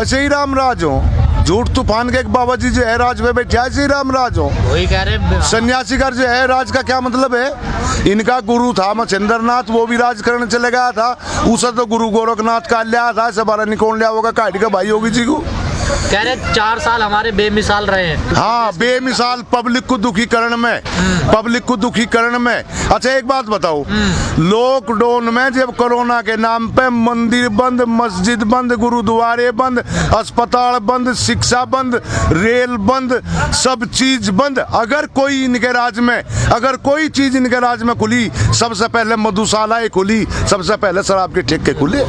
ऐसे ही रामराज हो। झूठ तूफान के एक बाबा जी जो है राज में बैठे, ऐसे ही रामराज हो। वही कह रहे सन्यासी का जो है राज का क्या मतलब है? इनका गुरु था मच्छिंद्र नाथ, वो भी राज करने चले गया था। उसे तो गुरु गोरखनाथ का लिया था, ऐसे बारह निकोल लिया होगा, काटी का भाई होगी जी को। कह रहे 4 साल हमारे बेमिसाल रहे हैं। हाँ, बेमिसाल पब्लिक को दुखी करने में, पब्लिक को दुखी करने में। अच्छा एक बात बताओ, लॉकडाउन में जब कोरोना के नाम पे मंदिर बंद, मस्जिद बंद, गुरुद्वारे बंद, अस्पताल बंद, शिक्षा बंद, रेल बंद, सब चीज बंद। अगर कोई इनके राज में, अगर कोई चीज इनके राज में खुली, सबसे पहले मधुशालाएं खुली, सबसे पहले शराब के ठेके खुले।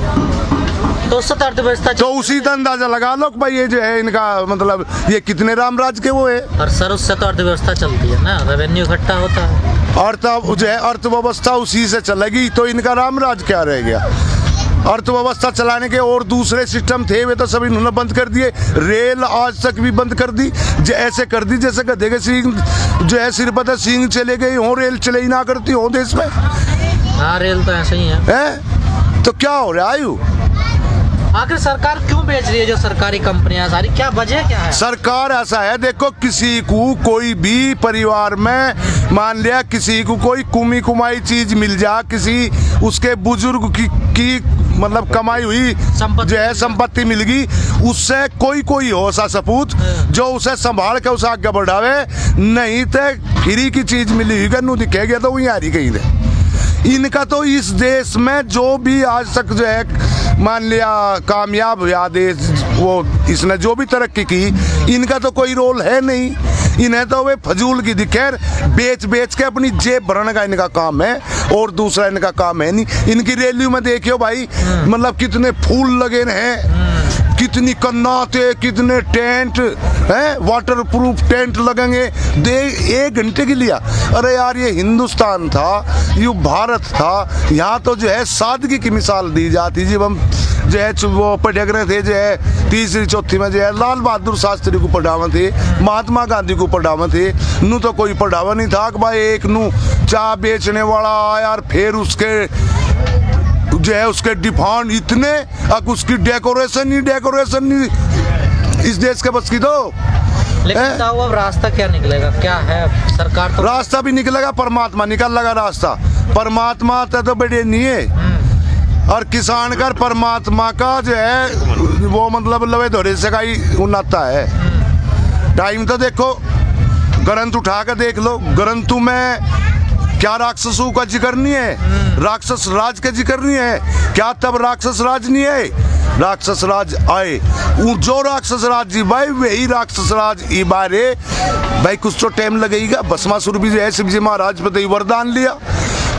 तो उससे अर्थव्यवस्था, तो उसी का अंदाजा लगा लो कि भाई ये जो है इनका मतलब ये कितने रामराज के वो है। और सर उससे तो अर्थव्यवस्था चलती है ना, रेवेन्यू इकट्ठा होता है। और तब जो है अर्थव्यवस्था उसी से चलेगी, तो इनका रामराज क्या रह गया? अर्थव्यवस्था चलाने के और दूसरे सिस्टम थे, वे तो सभी इन्होंने बंद कर दिए। रेल आज तक भी बंद कर दी, ऐसे कर दी जैसे गधे के सींग जो है सिर पर सींग चले गई हो, रेल चले ही ना करती हो देश में। हाँ, रेल तो ऐसे ही है। तो क्या हो रहा है आयु? आखिर सरकार क्यों बेच रही है जो सरकारी कंपनियां सारी, क्या वजह क्या है? सरकार ऐसा है, देखो किसी को कोई भी परिवार में मान लिया किसी को कोई कुमाई चीज मिल जा, किसी उसके बुजुर्ग की मतलब कमाई हुई जो है संपत्ति मिल गई, उससे कोई हो सा सपूत जो उसे संभाल के उसे आगे बढ़ावे। नहीं तो फ्री की चीज मिली हुई नू दिखेगा तो वही आ रही कहीं दे। इनका तो इस देश में जो भी आज तक जो है मान लिया कामयाब हुआ देश, वो इसने जो भी तरक्की की, इनका तो कोई रोल है नहीं। इन्हें तो वे फजूल की दिखेर बेच के अपनी जेब भरने का इनका काम है, और दूसरा इनका काम है नहीं। इनकी रैलियों में देखियो भाई, मतलब कितने फूल लगे हैं, कितनी कन्नाते, कितने टेंट हैं, वाटर प्रूफ टेंट लगेंगे 1 घंटे के लिए। अरे यार ये हिंदुस्तान था, ये भारत था, यहाँ तो जो है सादगी की मिसाल दी जाती। जब हम जो है वो पढ़ रहे थे जो है तीसरी चौथी में जो है लाल बहादुर शास्त्री को पढ़ावा थे, महात्मा गांधी को पढ़ावा थे, नू तो कोई पढ़ावा नहीं था कि भाई एक नू चाय बेचने वाला आया और फिर उसके जो है उसके डिफांड इतने, अब उसकी डेकोरेशन ही इस देश के बस की। तो लेकिन अब रास्ता क्या निकलेगा, क्या है सरकार तो रास्ता भी निकलेगा, परमात्मा निकल लगा रास्ता। परमात्मा तो बड़े नहीं है, और किसान का परमात्मा का जो है वो मतलब लवे धोरे से का ही नाता है। टाइम तो देखो, ग्रंथ उठा कर देख लो, ग्रंथों में क्या राक्षसों का जिक्र नहीं है, राक्षस राज का जिक्र नहीं है क्या? तब राक्षस राज नहीं है, राक्षस राज आए, जो राक्षस राज जी भाई वही राक्षस राज ई बारे भाई कुछ तो टाइम लगेगा। भस्मासुर भी जो है शिव जी महाराज पे तो वरदान लिया,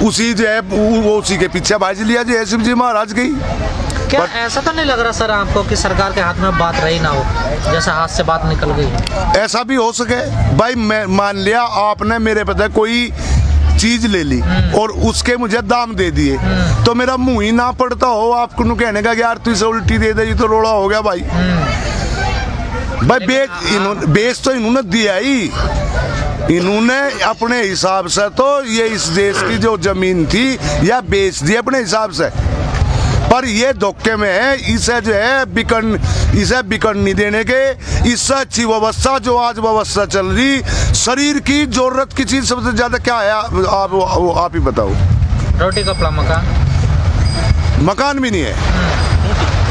उसी जो है वो उसी के पीछे भाज लिया जो है शिव जी महाराज गई। क्या ऐसा तो नहीं लग रहा सर आपको कि सरकार के हाथ में बात रही ना हो, जैसे हाथ से बात निकल गई? ऐसा भी हो सके भाई। मैं मान लिया आपने मेरे पता कोई चीज ले ली और उसके मुझे दाम दे दिए, तो मेरा मुंह ही ना पड़ता हो आपको कहने का कि यार तू इसे उल्टी दे दे, तो रोड़ा हो गया भाई। भाई बेच तो इन्होंने दिया ही, इन्होंने अपने हिसाब से तो ये इस देश की जो जमीन थी या बेच दी अपने हिसाब से, पर ये धोखे में है। इसे जो है बिकन नहीं देने के, इससे अच्छी व्यवस्था जो आज व्यवस्था चल रही, शरीर की जरूरत की चीज सबसे ज्यादा क्या है आप ही बताओ? रोटी कपड़ा मकान। मकान भी नहीं है,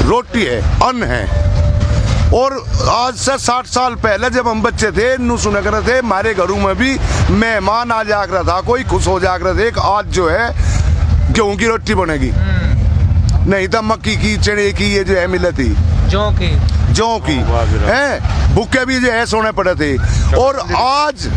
रोटी है, अन्न है। और आज से 60 साल पहले जब हम बच्चे थे, नू सुना करते थे हमारे घरों में भी मेहमान आ जा रहा था, कोई खुश हो जा रहा था। आज जो है गेहूं की रोटी बनेगी, नहीं तो मक्की की, चने की, ये जो है मिले थी जौ की है, भूखे भी जो है सोने पड़े थे। और आज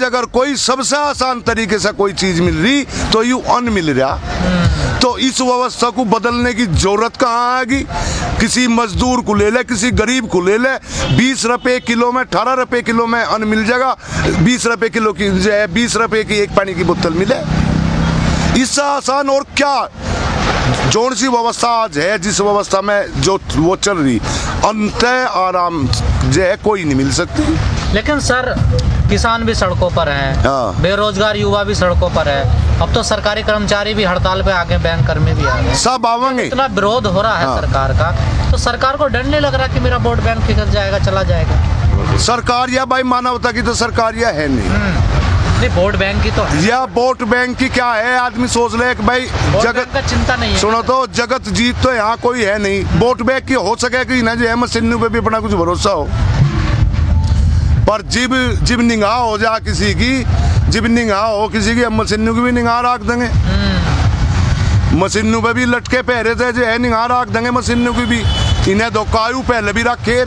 अगर कोई सबसे आसान तरीके से कोई चीज मिल रही तो यू अन्न मिल रहा, तो इस व्यवस्था को बदलने की जरूरत कहाँ आएगी? किसी मजदूर को ले ले, किसी गरीब को ले ले, 20 रुपए किलो में, 18 रुपए किलो में अन्न मिल जाएगा, 20 रुपए किलो की जो है 20 रुपए की एक पानी की बोतल मिले। इससे आसान और क्या? जोन सी व्यवस्था आज है, जिस व्यवस्था में जो वो चल रही, अंत आराम जो है कोई नहीं मिल सकती। लेकिन सर किसान भी सड़कों पर हैं, बेरोजगार युवा भी सड़कों पर है, अब तो सरकारी कर्मचारी भी हड़ताल पे आ गए, बैंक कर्मी भी आ गए, सब आवेंगे। इतना विरोध हो रहा है हाँ। सरकार का, तो सरकार को डर नहीं लग रहा कि मेरा वोट बैंक पिघल जाएगा, चला जाएगा? सरकार या भाई मानवता की तो सरकार या है नहीं, वोट बैंक की तो है। या वोट बैंक की क्या है? आदमी सोच ले कि भाई वोट जगत बैंक का चिंता नहीं है। सुनो तो जगत जीत तो यहाँ कोई है नहीं। वोट बैंक की हो सके कि ना जो है मशीनों पे भी अपना कुछ भरोसा हो, पर जिब निगाह हो जा किसी की, जिब निगाह हो किसी की, हम मशीनों की भी निगाह रख देंगे। मशीनों पे भी लटके पहरे थे जो है, निगाह रख देंगे मशीनों की भी। इन्हें धोखायु पहले भी रखे,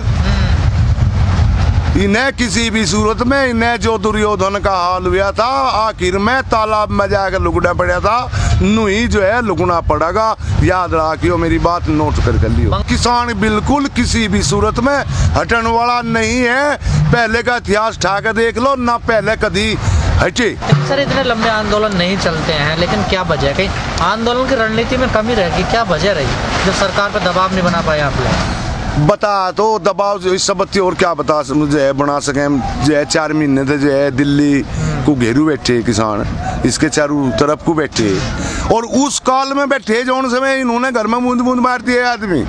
इन्हें किसी भी सूरत में, इन्हें जो दुर्योधन का हाल हुआ था, आखिर में तालाब में जाकर लुकना पड़ा था, नुई जो है लुकना पड़ेगा। याद रखियो, मेरी बात नोट कर लियो। किसान बिल्कुल किसी भी सूरत में हटन वाला नहीं है। पहले का इतिहास ठाकर देख लो ना, पहले कभी हटे। सर इतने लंबे आंदोलन नहीं चलते हैं, लेकिन क्या वजह, कहीं आंदोलन की रणनीति में कमी रहेगी? क्या वजह रही जो सरकार पर दबाव नहीं बना पाए आप लोग? बता तो दबाव जो इस सबती और क्या बता जो है बना सके हम। जो है 4 महीने थे जो है दिल्ली को घेरू बैठे किसान, इसके चारों तरफ को बैठे, और उस काल में बैठे जौन समय इन्होंने घर में बूंद बूंद मार दिए आदमी,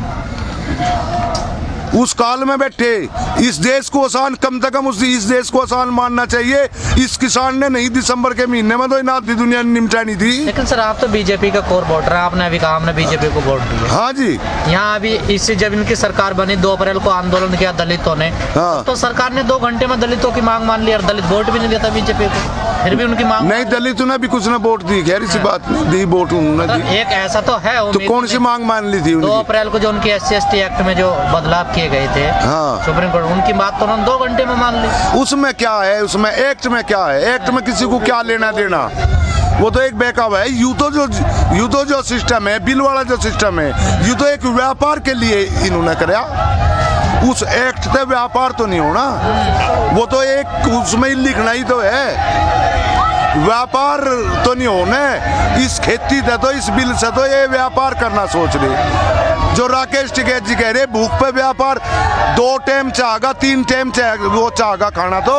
उस काल में बैठे। इस देश को आसान, कम से कम इस देश को आसान मानना चाहिए। इस किसान ने नहीं दिसंबर के महीने में तो इनाती दुनिया निमटानी थी। लेकिन सर आप तो बीजेपी का कोर वोटर है, आपने अभी कहा हमने बीजेपी को वोट दिया। हाँ जी, यहाँ अभी इससे जब इनकी सरकार बनी 2 अप्रैल को आंदोलन किया दलितों ने, हाँ। तो सरकार ने 2 घंटे में दलितों की मांग मान ली और दलित वोट भी नहीं देता बीजेपी को, फिर भी उनकी मांग नहीं दलितों ने भी कुछ ना वोट दी, खैर इसी बात नहीं दी वोट उन्होंने दी। एक ऐसा तो है तो कौन सी मांग मान ली थी 2 उनकी? अप्रैल को जो उनकी SC/ST एक्ट में जो बदलाव किए गए थे, हाँ। सुप्रीम कोर्ट, उनकी बात तो उन्होंने 2 घंटे में मान ली। उसमें क्या है? उसमें एक्ट में क्या है? एक्ट में किसी को क्या लेना देना? वो तो एक बेकाब है। यूं तो जो सिस्टम है, बिल वाला जो सिस्टम है, यूं तो एक व्यापार के लिए इन्होंने कराया। उस एक्ट से व्यापार तो नहीं होना, वो तो एक उसमें लिखना ही तो है, व्यापार तो नहीं होने। इस खेती से तो, इस बिल से तो ये व्यापार करना सोच रहे। जो राकेश टिकैत जी कह रहे भूख पे व्यापार, 2 टाइम चाहेगा 3 टाइम वो चाहेगा खाना तो,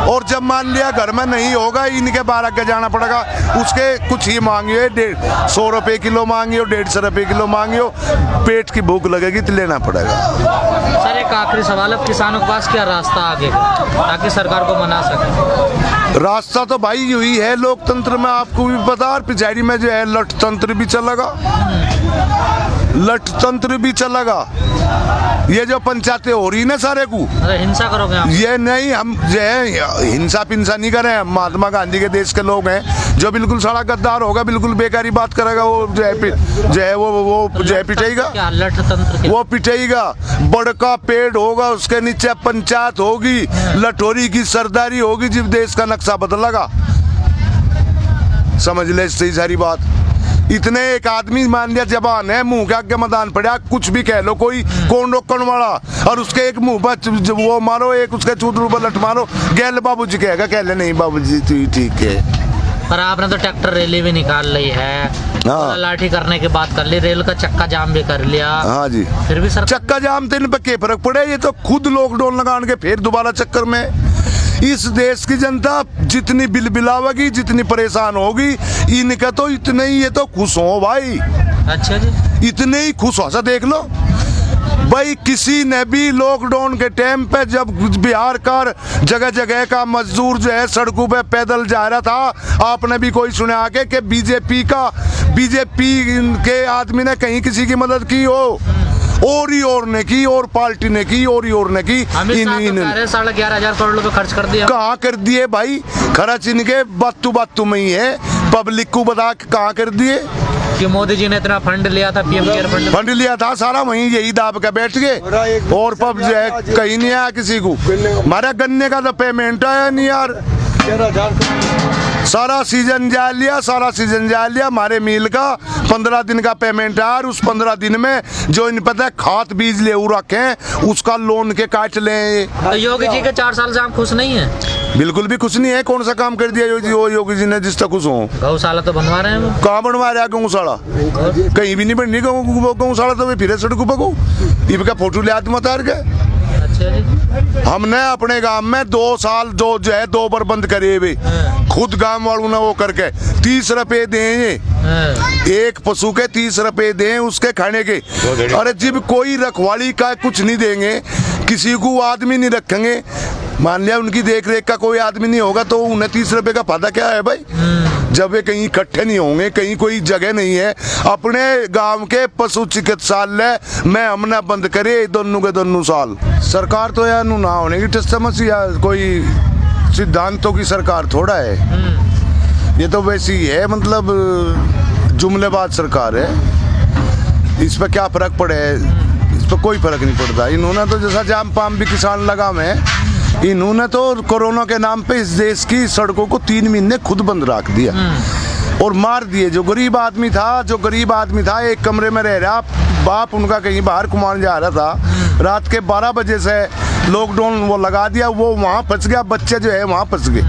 और जब मान लिया घर में नहीं होगा, इनके 12 के जाना पड़ेगा। उसके कुछ ही मांगियो, 150 रुपये किलो मांगियो, 150 रुपये किलो मांगियो, पेट की भूख लगेगी तो लेना पड़ेगा। सर एक आखिरी सवाल, अब किसानों के पास क्या रास्ता आगे का ताकि सरकार को मना सके? रास्ता तो भाई यही है, लोकतंत्र में आपको भी पता, और पिछाड़ी में जो है लठतंत्र भी चलेगा, लठतंत्र भी चलेगा। ये जो पंचायतें हो रही ना सारे को, अरे हिंसा करोगे आप? ये नहीं, हम जो है हिंसा पिंसा नहीं करें। हम महात्मा गांधी के देश के लोग हैं। जो बिल्कुल सारा गद्दार होगा, बिल्कुल बेकारी बात करेगा, वो जो है वो जो है पिटेगा, क्या लठतंत्र? वो पिटेगा। बड़का पेड़ होगा, उसके नीचे पंचायत होगी, लठोरी की सरदारी होगी, जब देश का नक्शा बदलेगा। समझ ले सही सारी बात। इतने एक आदमी मान लिया जबान है, मुंह के आगे मैदान पड़ा, कुछ भी कह लो, कोई कौन रोकने वाला, और उसके एक मुंह पर वो मारो, एक उसके चूतरू पर लठ मारो, गैल बाबूजी कहेगा, कह ले नहीं बाबूजी तू ठीक है। पर आपने तो ट्रैक्टर रैली भी निकाल ली है, हाँ। लाठी करने की बात कर ली, रेल का चक्का जाम भी कर लिया। हाँ जी, फिर भी सर चक्का जाम तो इन पे क्या फर्क पड़े? ये तो खुद लॉकडाउन लगान के फिर दोबारा चक्कर में। इस देश की जनता जितनी बिलबिलावेगी, जितनी परेशान होगी, इनका तो इतने ही ये तो खुश हो भाई। अच्छा जी, इतने ही खुश हो सा देख लो भाई। किसी ने भी लॉकडाउन के टाइम पे जब बिहार का जगह जगह का मजदूर जो है सड़कों पे पैदल जा रहा था, आपने भी कोई सुना आगे कि बीजेपी के आदमी ने कहीं किसी की मदद की हो? और ने की, और पार्टी ने की, और ने की। 11,500 करोड़ रुपए खर्च कर दिया। कहाँ कर दिए भाई? खर्च इनके बातू में ही है, पब्लिक को बता कहाँ कर दिए कि मोदी जी ने इतना फंड लिया था, PM केयर फंड लिया था सारा, वहीं यही दाब के बैठ गए, और पब जो है कहीं नहीं आया किसी को। हमारा गन्ने का तो पेमेंट आया नहीं यार, सारा सीजन जा लिया। हमारे मिल का 15 दिन का पेमेंट है, और उस 15 दिन में जो इन पता है खाद बीज ले रखे, उसका लोन के काट ले। तो योगी जी के 4 साल से आप खुश नहीं है? बिल्कुल भी खुश नहीं है। कौन सा काम कर दिया योगी जी ने जिस तक खुश हो? गौशाला तो बनवा रहे हैं वो। कहाँ बनवा रहा गौशाला? कहीं भी नहीं बननी गौशाला, तो फिर सड़कों पर गो इनका फोटो ले आदमी उतार के। अच्छा जी, हमने अपने गांव में 2 साल जो है 2 बार बंद करे हुए, खुद गांव वालों ने वो करके 30 रुपए दें, एक पशु के 30 रुपए दें उसके खाने के। अरे जब कोई रखवाली का कुछ नहीं देंगे, किसी को आदमी नहीं रखेंगे, मान लिया उनकी देख रेख का कोई आदमी नहीं होगा, तो उन्हें 30 रुपए का फायदा क्या है भाई? जब वे कहीं इकट्ठे नहीं होंगे, कहीं कोई जगह नहीं है, अपने गांव के पशु चिकित्सालय में हमने बंद करे दोनों के दोनों साल। सरकार तो यार ना होने की समस्या, कोई सिद्धांतों की सरकार थोड़ा है, ये तो वैसी ही है, मतलब जुमलेबाज सरकार है। इस पर क्या फर्क पड़े? इस पर कोई फर्क नहीं पड़ता। इन्होंने तो जैसा जाम पाम भी किसान लगा में, इन्होंने तो कोरोना के नाम पे इस देश की सड़कों को 3 महीने खुद बंद रख दिया और मार दिए। जो गरीब आदमी था एक कमरे में रह रहा, बाप उनका कहीं बाहर घुमाने जा रहा था, रात के 12 बजे से लॉकडाउन वो लगा दिया, वो वहाँ फंस गया, बच्चे जो है वहाँ फंस गए।